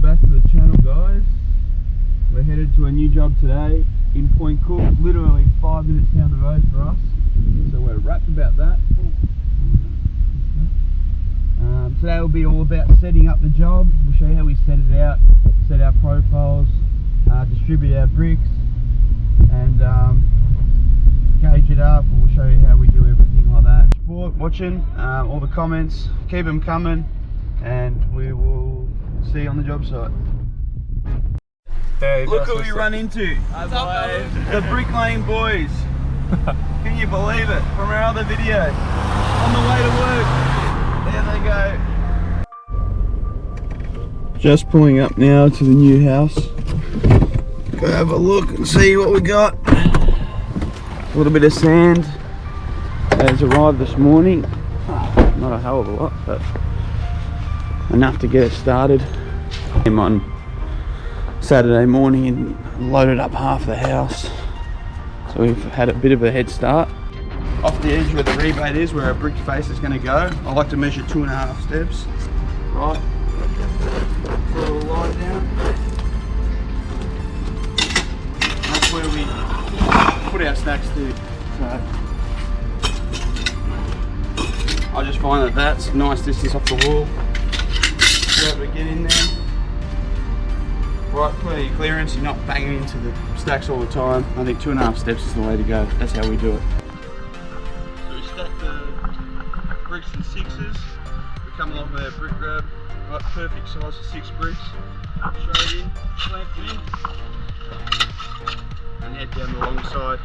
back to the channel, guys. We're headed to a new job today in Point Cook, literally 5 minutes down the road for us, so we're wrapped about that. Today will be all about setting up the job. We'll show you how we set it out, set our profiles, distribute our bricks, and gauge it up, and we'll show you how we do everything like that. Support watching, all the comments, keep them coming, and we will see you on the job site. Hey, look who we run into. The Bricklaying boys. Can you believe it? From our other video. On the way to work. There they go. Just pulling up now to the new house. Go have a look and see what we got. A little bit of sand has arrived this morning. Not a hell of a lot, but enough to get us started. Came on Saturday morning and loaded up half the house, so we've had a bit of a head start. Off the edge where the rebate is, where our brick face is going to go, I like to measure 2.5 steps. Right, put a little line down. That's where we put our stacks to. So I just find that that's a nice distance off the wall. Be able to get in there. Right, plenty of clearance, you're not banging into the stacks all the time. I think 2.5 steps is the way to go. That's how we do it. So we stack the bricks in 6s. We come along with our brick grab, right, perfect size for 6 bricks. Straight in, clamp in, and head down the long side.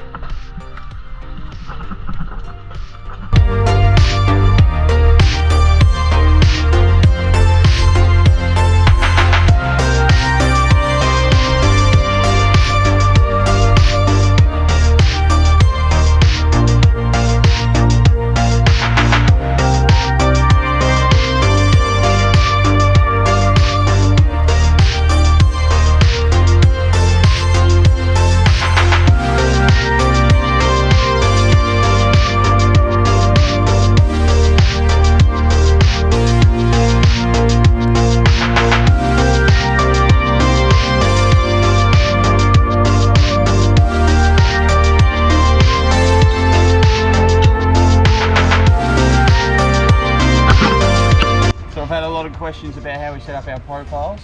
Questions about how we set up our profiles.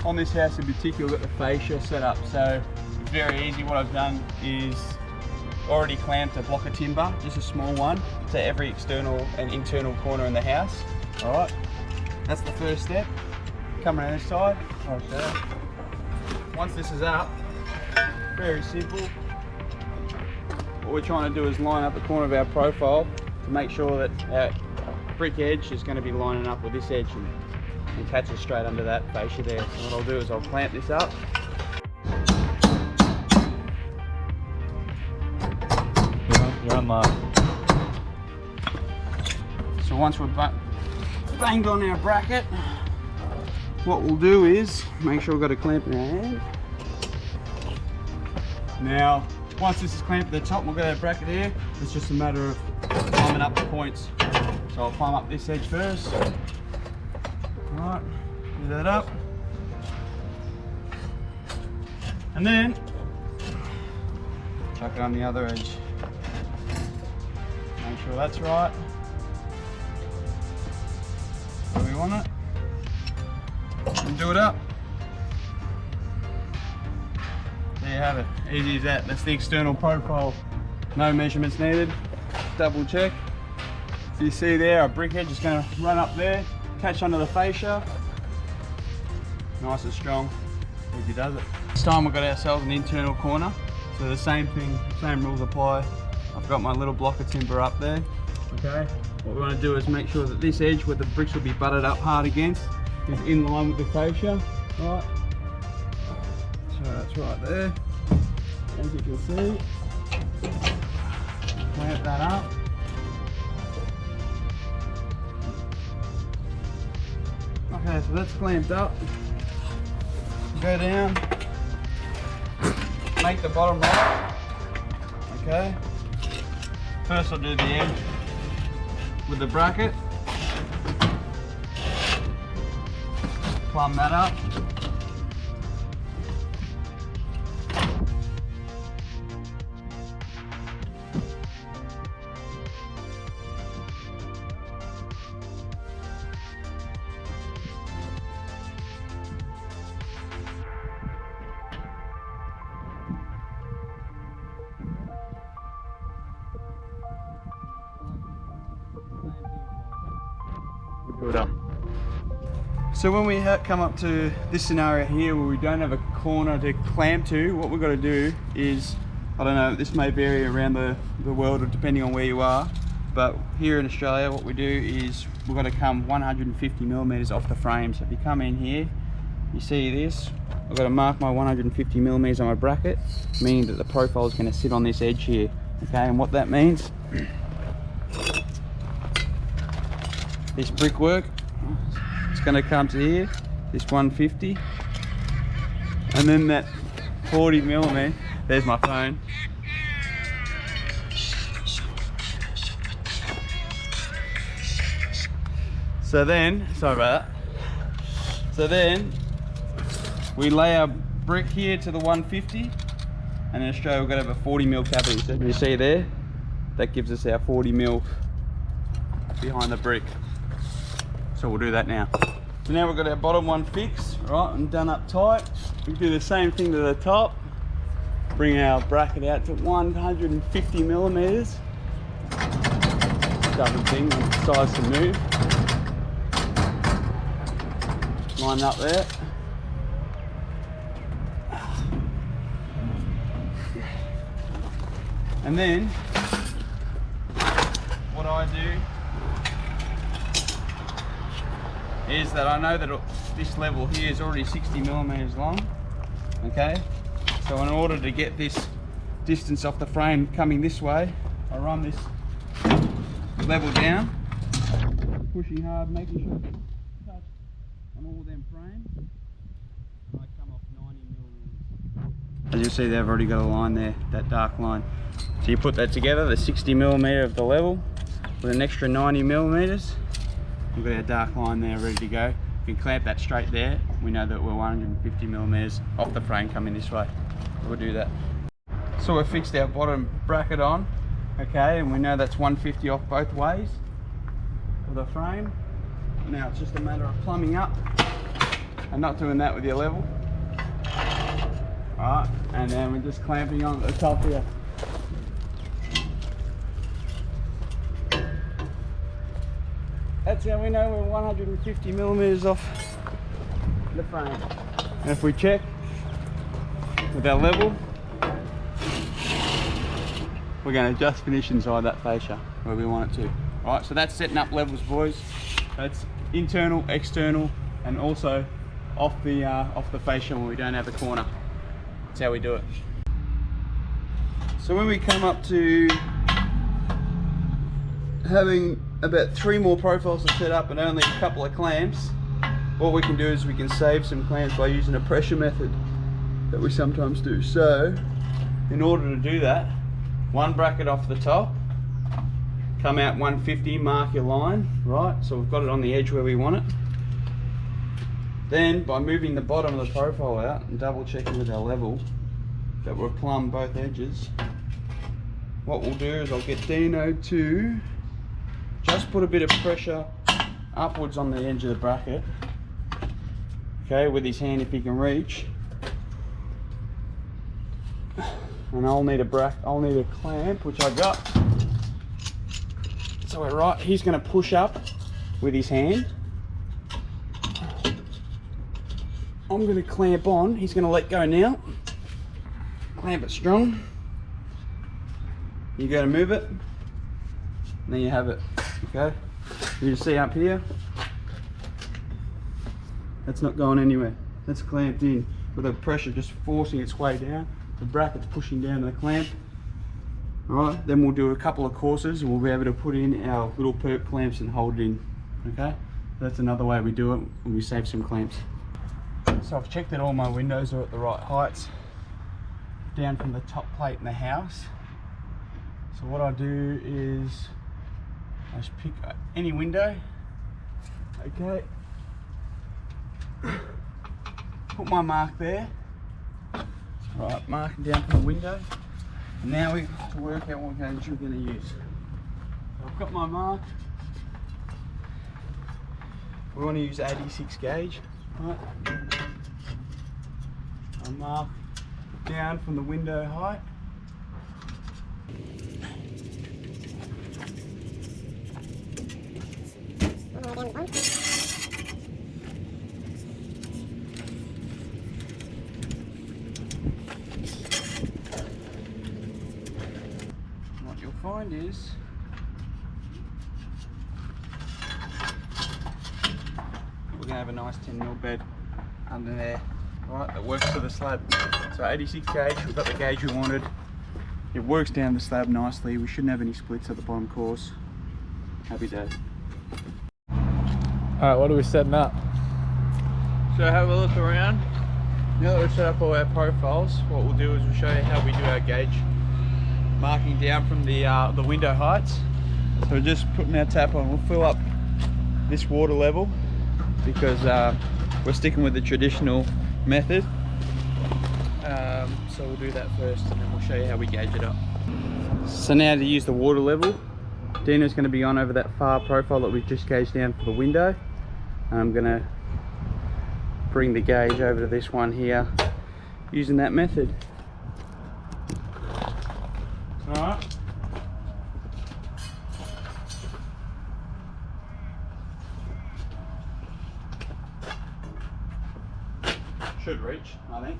On this house in particular, we've got the fascia set up, so it's very easy. What I've done is already clamped a block of timber, just a small one, to every external and internal corner in the house. All right, that's the first step. Come around this side. Okay. Once this is up, very simple. What we're trying to do is line up the corner of our profile to make sure that our brick edge is going to be lining up with this edge and catch it straight under that fascia there. So what I'll do is I'll clamp this up. You're on mark. So once we're banged on our bracket, what we'll do is make sure we've got a clamp in our hand. Now, once this is clamped at the top, we've got our bracket here. It's just a matter of climbing up the points. So I'll climb up this edge first. Right, do that up. And then chuck it on the other edge. Make sure that's right. Where we want it. And do it up. There you have it. Easy as that. That's the external profile. No measurements needed. Double check. So you see there, our brick edge is going to run up there, catch under the fascia. Nice and strong. Easy does it. This time we've got ourselves an internal corner. So the same thing, same rules apply. I've got my little block of timber up there. Okay. What we want to do is make sure that this edge where the bricks will be butted up hard against is in line with the fascia. Right. So that's right there. As you can see. Clamp that up. Okay, so that's clamped up. Go down, make the bottom right. Okay. First I'll do the edge with the bracket. Plumb that up. Well done. So when we come up to this scenario here where we don't have a corner to clamp to, what we've got to do is, I don't know, this may vary around the world or depending on where you are, but here in Australia what we do is we've got to come 150 millimeters off the frame. So if you come in here, you see this, I've got to mark my 150 millimeters on my bracket, meaning that the profile is going to sit on this edge here. Okay, and what that means, this brickwork, it's going to come to here, this 150, and then that 40 millimeter, there's my phone. So then, sorry about that. So then, we lay our brick here to the 150, and in Australia we've got to have a 40 mil cavity. So you see there, that gives us our 40 mil behind the brick. So we'll do that now. So now we've got our bottom one fixed, right, and done up tight. We do the same thing to the top. Bring our bracket out to 150 millimeters. Stubborn thing, size to move. Line up there. And then what I do is that I know that this level here is already 60 millimeters long. Okay, so in order to get this distance off the frame coming this way, I run this level down, pushing hard, making sure it's touch on all them frames, and I come off 90 millimeters. As you'll see, they've already got a line there, that dark line. So you put that together, the 60 millimeter of the level with an extra 90 millimeters. We've got our dark line there ready to go. We can clamp that straight there. We know that we're 150 millimeters off the frame coming this way. We'll do that. So we've fixed our bottom bracket on, okay, and we know that's 150 off both ways of the frame. Now it's just a matter of plumbing up and not doing that with your level. Alright, and then we're just clamping on at the top here. That's how we know we're 150 millimeters off the frame. And if we check with our level, we're going to just finish inside that fascia where we want it to. Right, so that's setting up levels, boys. That's internal, external, and also off the fascia when we don't have a corner. That's how we do it. So when we come up to having about 3 more profiles to set up and only a couple of clamps, what we can do is we can save some clamps by using a pressure method that we sometimes do. So in order to do that, one bracket off the top, come out 150, mark your line, right, so we've got it on the edge where we want it. Then by moving the bottom of the profile out and double checking with our level that we're plumb both edges, what we'll do is I'll get Dino to just put a bit of pressure upwards on the edge of the bracket, okay, with his hand if he can reach. And I'll need a clamp, which I got. So we're right, he's going to push up with his hand. I'm going to clamp on, he's going to let go now. Clamp it strong. You go to move it, and then you have it. Okay, you see up here, that's not going anywhere, that's clamped in with the pressure just forcing its way down, the bracket's pushing down the clamp. Alright, then we'll do a couple of courses and we'll be able to put in our little perk clamps and hold it in. Okay, that's another way we do it when we save some clamps. So I've checked that all my windows are at the right heights down from the top plate in the house. So what I do is I just pick any window, okay, put my mark there, right, marking down from the window. Now we have to work out what gauge we're going to use. So I've got my mark, we want to use 86 gauge, right, I mark down from the window height. What you'll find is we're gonna have a nice 10mm bed under there, right? That works to the slab. So 86 gauge, we've got the gauge we wanted. It works down the slab nicely. We shouldn't have any splits at the bottom course. Happy day. Alright, what are we setting up? So have a look around. Now that we've set up all our profiles, what we'll do is we'll show you how we do our gauge marking down from the window heights. So we're just putting our tap on. We'll fill up this water level because we're sticking with the traditional method. So we'll do that first and then we'll show you how we gauge it up. So now to use the water level, Dina's going to be on over that far profile that we've just gauged down for the window. I'm going to bring the gauge over to this one here using that method. Alright. Should reach, I think.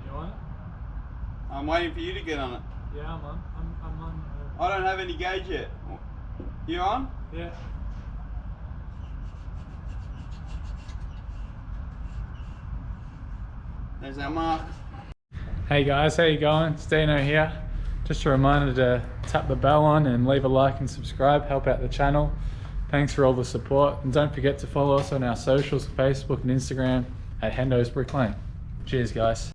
You on it? I'm waiting for you to get on it. Yeah, I'm on. I'm on. I don't have any gauge yet. You on? Yeah. There's our mark. Hey guys, how you going? It's Dino here. Just a reminder to tap the bell on and leave a like and subscribe, help out the channel. Thanks for all the support, and don't forget to follow us on our socials, Facebook and Instagram at Hendos Bricklaying. Cheers guys.